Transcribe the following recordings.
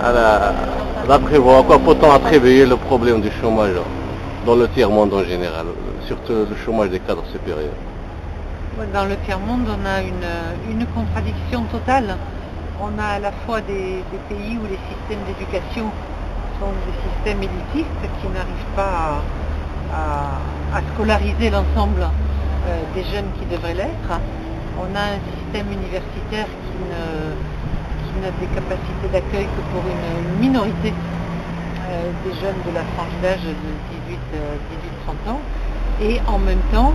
D'après vous, à quoi peut-on attribuer le problème du chômage dans le tiers-monde en général, surtout le chômage des cadres supérieurs? Dans le tiers-monde, on a une contradiction totale. On a à la fois des pays où les systèmes d'éducation sont des systèmes élitistes qui n'arrivent pas à scolariser l'ensemble des jeunes qui devraient l'être. On a un système universitaire qui n'a des capacités d'accueil que pour une minorité des jeunes de la tranche d'âge de 18-30 ans. Et en même temps,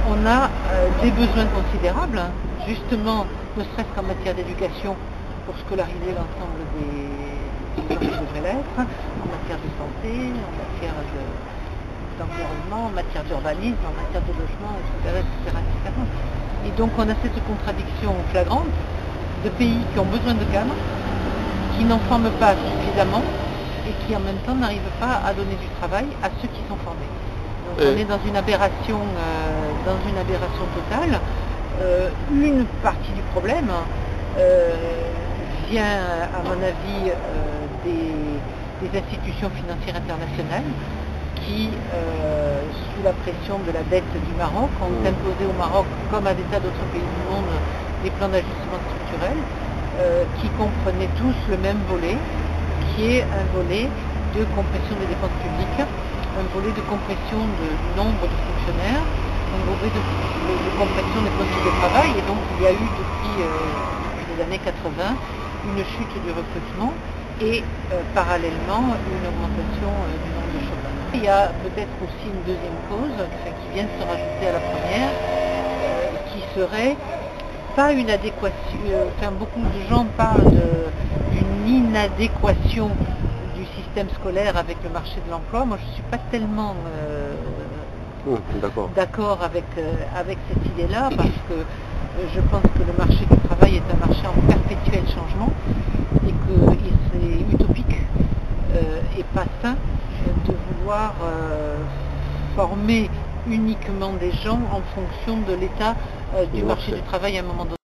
on a des besoins considérables, justement, ne serait-ce qu'en matière d'éducation, pour scolariser l'ensemble des gens qui devraient l'être, en matière de santé, en matière d'environnement, en matière d'urbanisme, en matière de logement, etc., etc. Et donc on a cette contradiction flagrante de pays qui ont besoin de cadres, qui n'en forment pas suffisamment et qui en même temps n'arrivent pas à donner du travail à ceux qui sont formés. Donc on est dans une aberration totale. Une partie du problème vient, à mon avis, des institutions financières internationales qui, sous la pression de la dette du Maroc, ont imposé au Maroc, comme à des tas d'autres pays du monde, des plans d'ajustement structurel qui comprenaient tous le même volet, qui est un volet de compression des dépenses publiques, un volet de compression du nombre de fonctionnaires, un volet de compression des postes de travail, et donc il y a eu depuis les années 80 une chute du recrutement et parallèlement une augmentation du nombre de chômeurs. Il y a peut-être aussi une deuxième cause qui vient de se rajouter à la première, qui serait pas une adéquation, beaucoup de gens parlent d'une inadéquation du système scolaire avec le marché de l'emploi. Moi je ne suis pas tellement d'accord avec cette idée-là, parce que je pense que le marché du travail est un marché en perpétuel changement et que c'est utopique et pas sain de vouloir former uniquement des gens en fonction de l'état du marché du travail à un moment donné.